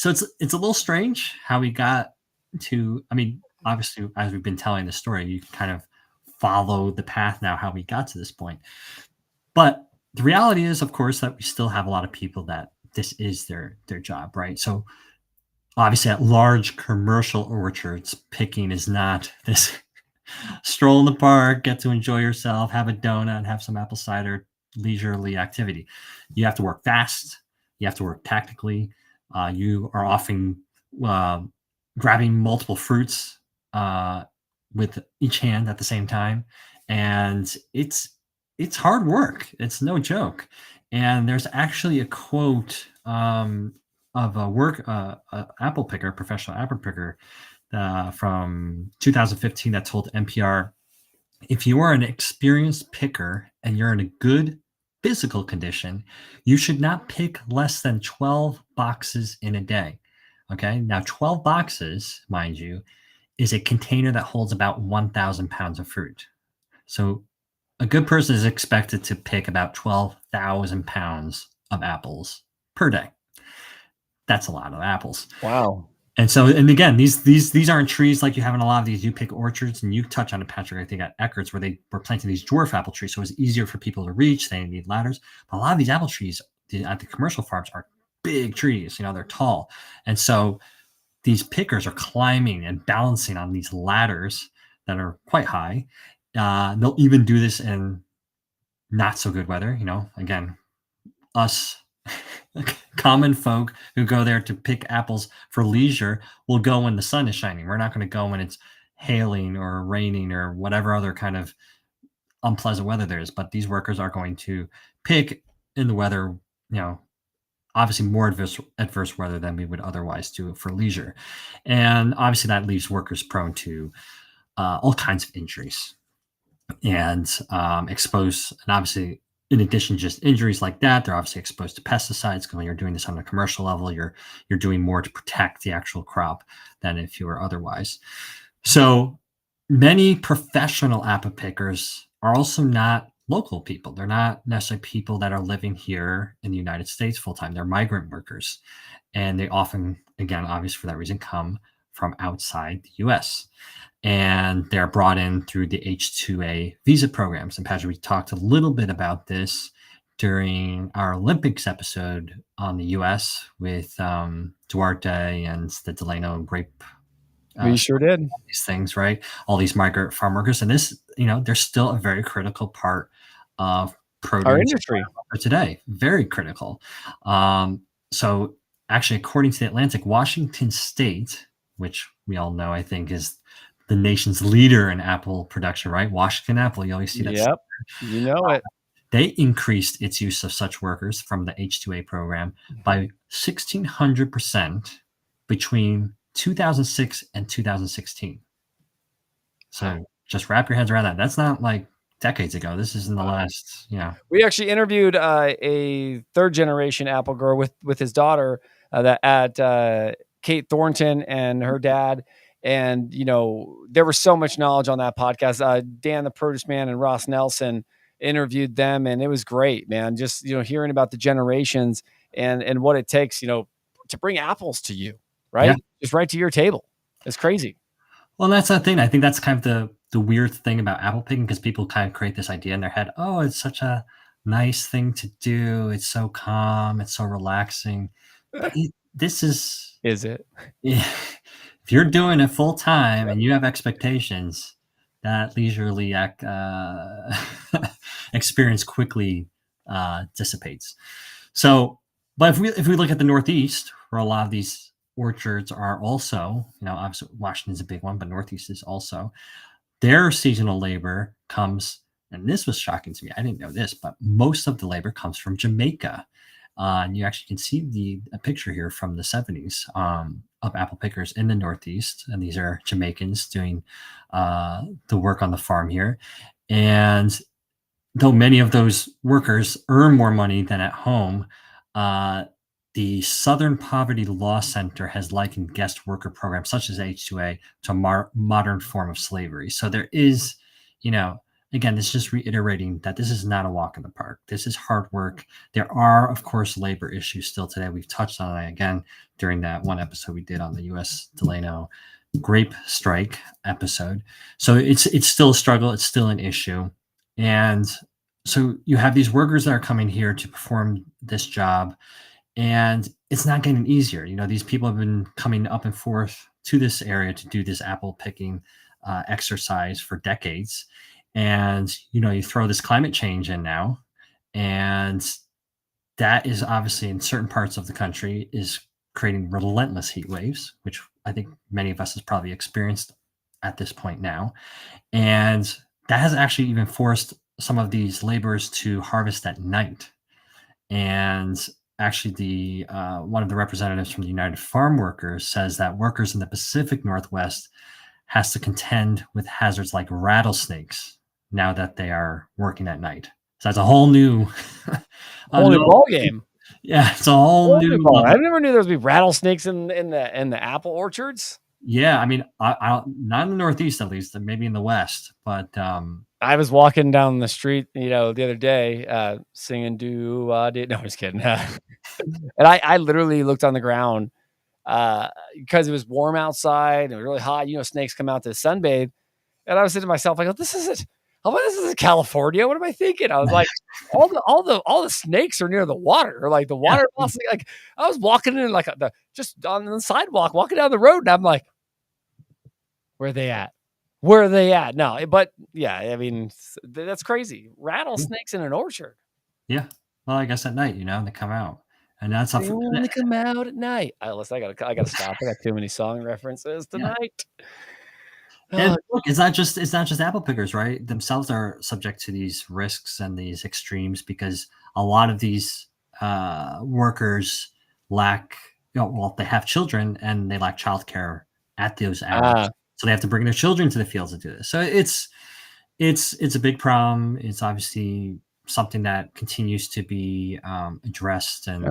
a little strange how we got to, I mean, obviously, as we've been telling the story, you can kind of follow the path now, how we got to this point. But the reality is, of course, that we still have a lot of people that this is their job, right? So obviously at large commercial orchards, picking is not this stroll in the park, get to enjoy yourself, have a donut, have some apple cider, leisurely activity. You have to work fast. You have to work tactically. You are often grabbing multiple fruits with each hand at the same time. And it's hard work. It's no joke. And there's actually a quote of a apple picker, professional apple picker from 2015 that told NPR, if you are an experienced picker and you're in a good physical condition, you should not pick less than 12 boxes in a day. Okay. Now 12 boxes, mind you, is a container that holds about 1,000 pounds of fruit. So a good person is expected to pick about 12,000 pounds of apples per day. That's a lot of apples. Wow. And again, these aren't trees like you have in a lot of these you pick orchards, and you touch on it, Patrick, I think at Eckert's, where they were planting these dwarf apple trees. So it's easier for people to reach. They need ladders. But a lot of these apple trees at the commercial farms are big trees, they're tall. And so these pickers are climbing and balancing on these ladders that are quite high. They'll even do this in not so good weather. Again, us common folk who go there to pick apples for leisure will go when the sun is shining. We're not going to go when it's hailing or raining or whatever other kind of unpleasant weather there is. But these workers are going to pick in the weather obviously more adverse weather than we would otherwise do for leisure. And obviously that leaves workers prone to all kinds of injuries and exposed. And obviously, in addition to just injuries like that, they're obviously exposed to pesticides because when you're doing this on a commercial level, you're doing more to protect the actual crop than if you were otherwise. So many professional apple pickers are also not local people. They're not necessarily people that are living here in the United States full time. They're migrant workers. And they often, again, obviously for that reason, come from outside the US. And they're brought in through the H-2A visa programs. And Patrick, we talked a little bit about this during our Olympics episode on the US with Duarte and the Delano grape. We sure did. These things, right? All these migrant farm workers, and this, they're still a very critical part of produce Our industry for today. Very critical. So, actually, according to the Atlantic, Washington State, which we all know, I think, is the nation's leader in apple production, right? Washington Apple, you always see that. Yep, you know it. They increased its use of such workers from the H-2A program by 1,600% between 2006 and 2016. So just wrap your heads around that. That's not like decades ago. This is in the last, We actually interviewed a third generation apple grower with his daughter that at Kate Thornton and her dad. And, there was so much knowledge on that podcast. Dan, the produce man, and Ross Nelson interviewed them, and it was great, man. Just, hearing about the generations and what it takes, to bring apples to you, right? Yeah. Just right to your table. It's crazy. Well, that's the thing. I think that's kind of the weird thing about apple picking, because people kind of create this idea in their head. Oh, it's such a nice thing to do. It's so calm. It's so relaxing. But this is it? If you're doing it full time and you have expectations, that leisurely experience quickly dissipates. So, but if we look at the Northeast, where a lot of these orchards are also, obviously Washington's a big one, but Northeast is also, their seasonal labor comes, and this was shocking to me. I didn't know this, but most of the labor comes from Jamaica. And you actually can see a picture here from the 70s of apple pickers in the Northeast. And these are Jamaicans doing the work on the farm here. And though many of those workers earn more money than at home, the Southern Poverty Law Center has likened guest worker programs such as H-2A to a modern form of slavery. So there is, again, it's just reiterating that this is not a walk in the park. This is hard work. There are, of course, labor issues still today. We've touched on it again during that one episode we did on the U.S. Delano grape strike episode. So it's still a struggle. It's still an issue. And so you have these workers that are coming here to perform this job, and it's not getting easier. These people have been coming up and forth to this area to do this apple picking exercise for decades. And, you throw this climate change in now, and that is obviously in certain parts of the country is creating relentless heat waves, which I think many of us has probably experienced at this point now. And that has actually even forced some of these laborers to harvest at night. And actually the one of the representatives from the United Farm Workers says that workers in the Pacific Northwest has to contend with hazards like rattlesnakes now that they are working at night. So that's a whole new ball game. Yeah, it's a whole new ball. I never knew there would be rattlesnakes in the apple orchards. Yeah, I mean, I not in the Northeast at least, maybe in the West, but I was walking down the street, the other day, singing "Do." No, I'm just kidding. And I literally looked on the ground because it was warm outside and it was really hot. Snakes come out to sunbathe, and I was thinking to myself, like, "Oh, this isn't. How about this is California? What am I thinking?" I was like, all the snakes are near the water, or like the water. Yeah. Like I was walking in like just on the sidewalk, walking down the road, and I'm like, "Where are they at? Where are they at?" No, but yeah, I mean, that's crazy. Rattlesnakes in an orchard. Yeah. Well, I guess at night, they come out, and that's they only come out at night. I gotta stop. I got too many song references tonight. Yeah. And look, it's not just apple pickers, right? Themselves are subject to these risks and these extremes because a lot of these workers lack, well, they have children and they lack childcare at those hours. So they have to bring their children to the fields to do this. So it's a big problem. It's obviously something that continues to be addressed and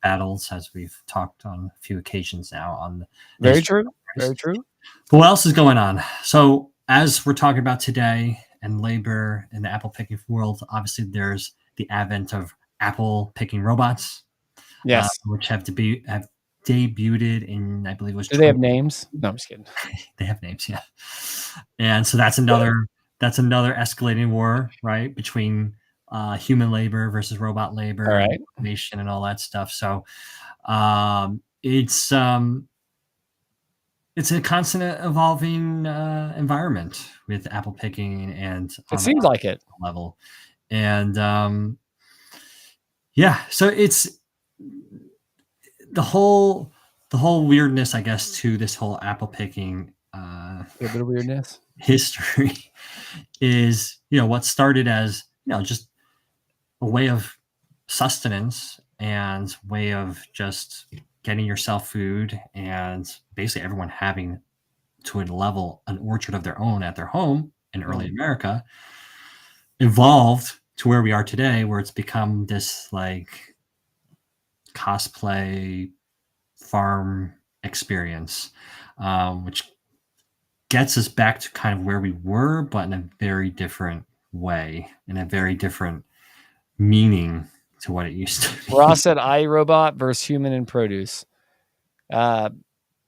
battles, as we've talked on a few occasions now. On Very true. Very true. But what else is going on? So as we're talking about today and labor in the apple picking world, obviously there's the advent of apple picking robots. Yes. Which have debuted in, I believe it was. Do they have names? No, I'm just kidding. They have names, yeah. And so that's another escalating war, right, between human labor versus robot labor, and automation and all that stuff. So it's a constant evolving environment with apple picking, and it seems like it level. And so it's the whole weirdness, I guess, to this whole apple picking a bit of weirdness history is, what started as, just a way of sustenance and way of just getting yourself food, and basically everyone having, to a level, an orchard of their own at their home in early America, evolved to where we are today, where it's become this like cosplay farm experience, which gets us back to kind of where we were, but in a very different way, in a very different meaning to what it used to be. Ross said iRobot versus human in produce. I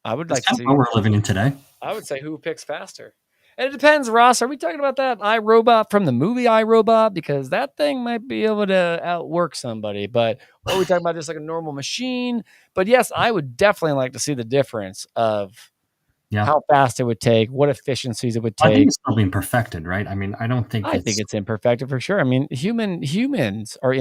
would like to see what we're living in today. I would say who picks faster. And it depends, Ross. Are we talking about that iRobot from the movie iRobot? Because that thing might be able to outwork somebody. But or are we talking about just like a normal machine? But yes, I would definitely like to see the difference of how fast it would take, what efficiencies it would take. I think it's still being perfected, right? I mean, I think it's imperfected for sure. I mean, humans are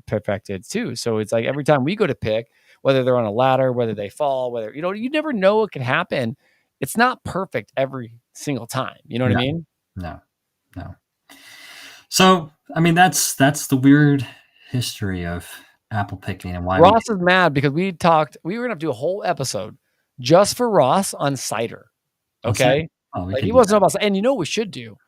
perfected too. So it's like every time we go to pick, whether they're on a ladder, whether they fall, whether, you never know what can happen. It's not perfect every single time. You know what I mean? No. So, I mean, that's the weird history of apple picking and why Ross is mad because we were going to have to do a whole episode just for Ross on cider. Okay. He wasn't about, and what we should do?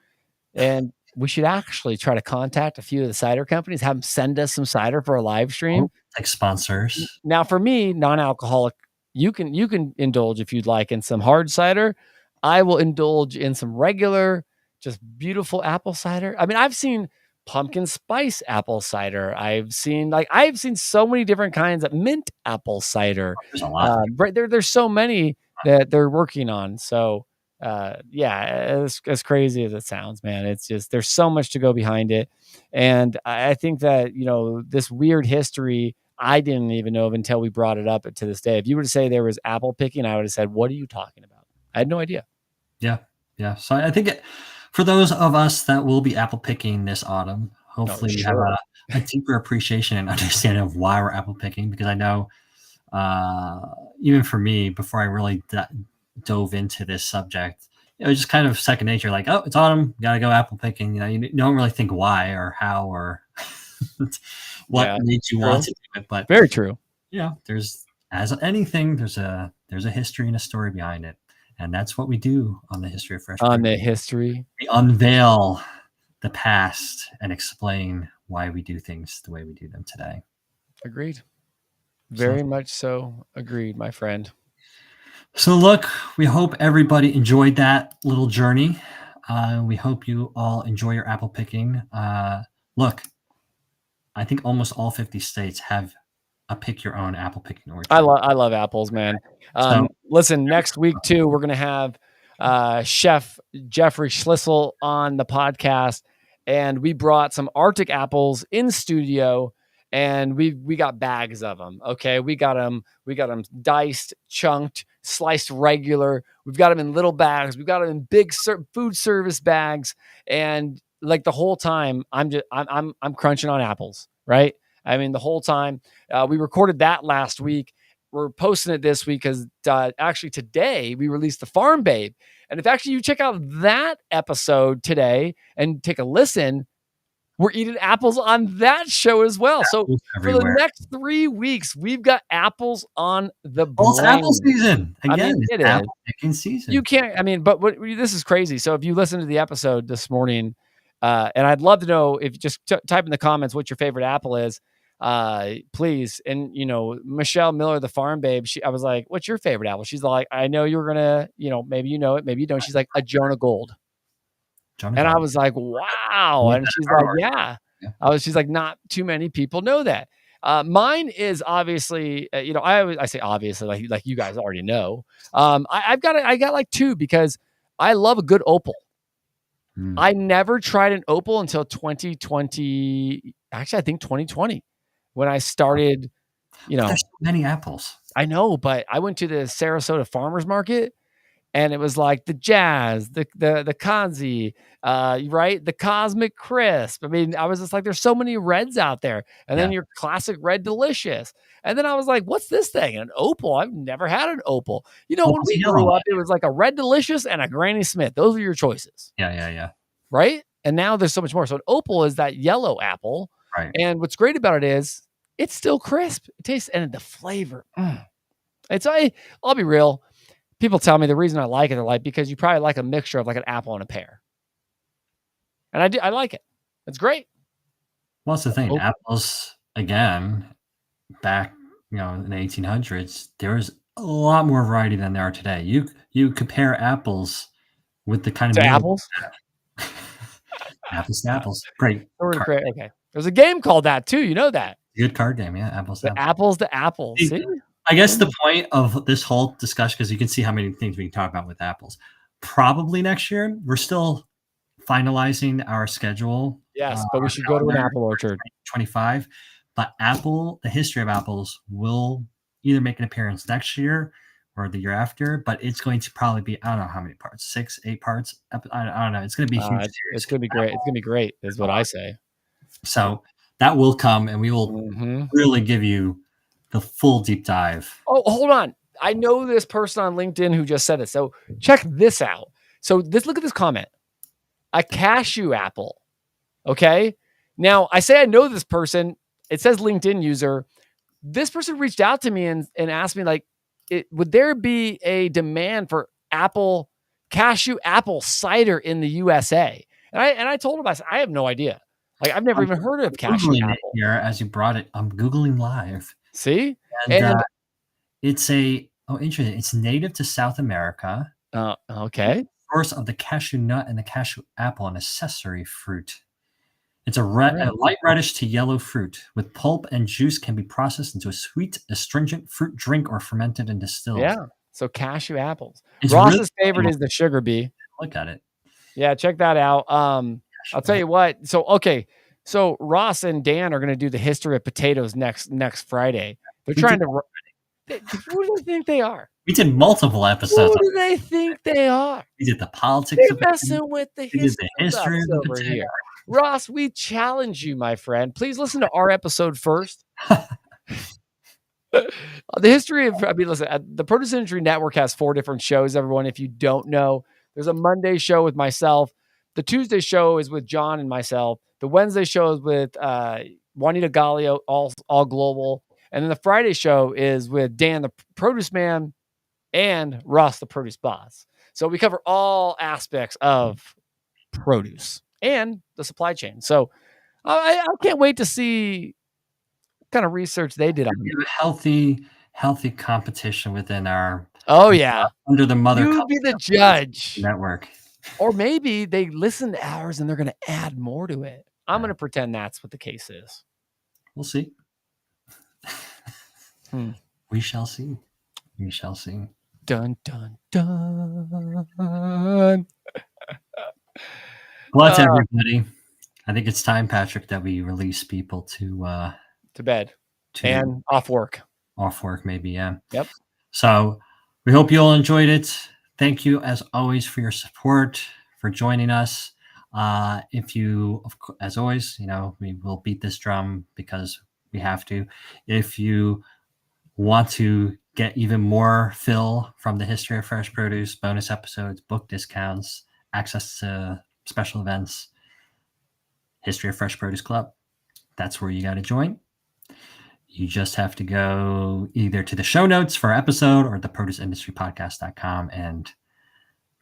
And we should actually try to contact a few of the cider companies, have them send us some cider for a live stream. Like sponsors. Now, for me, non-alcoholic, you can indulge if you'd like in some hard cider. I will indulge in some regular, just beautiful apple cider. I mean, I've seen pumpkin spice apple cider. I've seen so many different kinds of mint apple cider. There's a lot. There's so many that they're working on. So as crazy as it sounds, man, it's just, there's so much to go behind it. And I think that, this weird history, I didn't even know of until we brought it up to this day. If you were to say there was apple picking, I would have said, what are you talking about? I had no idea. Yeah. So I think for those of us that will be apple picking this autumn, hopefully you have a deeper appreciation and understanding of why we're apple picking, because I know even for me, before I really dove into this subject, it was just kind of second nature, like, oh, it's autumn, gotta go apple picking. You don't really think why or how or what made you want to do it. But very true. There's, as anything, there's a history and a story behind it. And that's what we do on the History of Fresh Produce. On the history. We unveil the past and explain why we do things the way we do them today. Agreed. Very much so. Agreed, my friend. So look, we hope everybody enjoyed that little journey. We hope you all enjoy your apple picking. Look, I think almost all 50 states have a pick your own apple picking orchard. I love apples, man. Listen, next week too, we're going to have Chef Jeffrey Schlissel on the podcast, and we brought some Arctic apples in studio, and we got bags of them. Okay. We got them diced, chunked, sliced regular. We've got them in little bags. We've got them in big food service bags. And like the whole time I'm crunching on apples, right? I mean, the whole time. We recorded that last week. We're posting it this week because actually today we released the Farm Babe. And if actually you check out that episode today and take a listen, We're eating apples on that show as well. So for the next 3 weeks, we've got apples on the brain. Well, it's apple season. Again, I mean, it's apple picking season. You can't, I mean, but this is crazy. So if you listen to the episode this morning, and I'd love to know if you just type in the comments what your favorite apple is, please. And, Michelle Miller, the farm babe, I was like, what's your favorite apple? She's like, I know you're going to, maybe you know it, maybe you don't. She's like, a Jonah Gold. I was like, wow. And she's like, yeah. She's like, not too many people know that. Mine is obviously, I say obviously, like you guys already know. I got like two because I love a good opal. I never tried an opal until 2020. Actually, I think 2020 when I started, There's so many apples. I know, but I went to the Sarasota farmers market and it was like the Jazz, the Kanzi, right? The Cosmic Crisp. I mean, I was just like, there's so many reds out there. And then your classic Red Delicious. And then I was like, what's this thing? An opal. I've never had an opal. When we grew up, it was like a Red Delicious and a Granny Smith. Those were your choices. Yeah. Right? And now there's so much more. So an opal is that yellow apple. Right. And what's great about it is it's still crisp. It tastes, and the flavor. I'll be real. People tell me the reason I like it, they're like, because you probably like a mixture of like an apple and a pear. And I do. I like it. It's great. Well, that's the thing. Apples, again, back, in the 1800s, there was a lot more variety than there are today. You compare apples with the kind of apples. Apples to apples. Great. Okay. There's a game called that too. You know that. Good card game. Yeah. Apples to apples. See? I guess the point of this whole discussion, because you can see how many things we can talk about with apples. Probably next year, we're still finalizing our schedule. Yes, but we should go to an apple orchard. 25. But the history of apples will either make an appearance next year or the year after, but it's going to probably be, I don't know how many parts, 6, 8 parts. I don't know. It's going to be huge. It's going to be great. It's going to be great is what I say. So that will come and we will really give you the full deep dive. Oh, hold on. I know this person on LinkedIn who just said it. So check this out. So look at this comment. A cashew apple. Okay. Now I say I know this person. It says LinkedIn user. This person reached out to me and asked me like, would there be a demand for cashew apple cider in the USA? And I told him, I said, I have no idea. Like I've never even heard of cashew apple. Here, as you brought it, I'm Googling live. See? And it's interesting. It's native to South America. Okay. Source of the cashew nut and the cashew apple, an accessory fruit. It's a light reddish to yellow fruit with pulp and juice can be processed into a sweet, astringent fruit drink or fermented and distilled. Yeah. So cashew apples. Ross's favorite is the sugar bee. Look at it. Yeah, check that out. I'll tell you what. So Ross and Dan are going to do the history of potatoes next Friday. They're trying to. Who do they think they are? We did multiple episodes. Who do they think they are? We did the politics. They're messing with the history of the potato. Here. Ross, we challenge you, my friend. Please listen to our episode first. The history of, listen, the Produce Industry Network has 4 different shows, everyone. If you don't know, there's a Monday show with myself. The Tuesday show is with John and myself. The Wednesday show is with Juanita Gallio, all global. And then the Friday show is with Dan, the produce man, and Ross, the produce boss. So we cover all aspects of produce and the supply chain. So I can't wait to see what kind of research they did on it. Healthy competition within our under the mother. You be the judge network. Or maybe they listen to ours and they're going to add more to it. I'm going to pretend that's what the case is. We'll see. We shall see. We shall see. Dun, dun, dun. Well, everybody. I think it's time, Patrick, that we release people to bed and off work. Off work, maybe, yeah. Yep. So we hope you all enjoyed it. Thank you, as always, for your support, for joining us. If you, as always, we will beat this drum because we have to. If you want to get even more fill from the history of fresh produce, bonus episodes, book discounts, access to special events, History of Fresh Produce Club. That's where you got to join. You just have to go either to the show notes for our episode or theproduceindustrypodcast.com and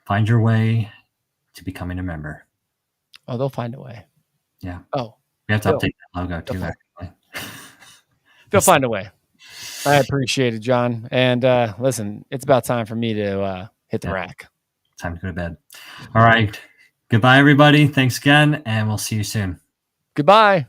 find your way to becoming a member. Oh, they'll find a way. Yeah. Oh, we have to update that logo too, actually. They'll find a way. I appreciate it, John. And listen, it's about time for me to hit the rack. Time to go to bed. All right. Goodbye, everybody. Thanks again, and we'll see you soon. Goodbye.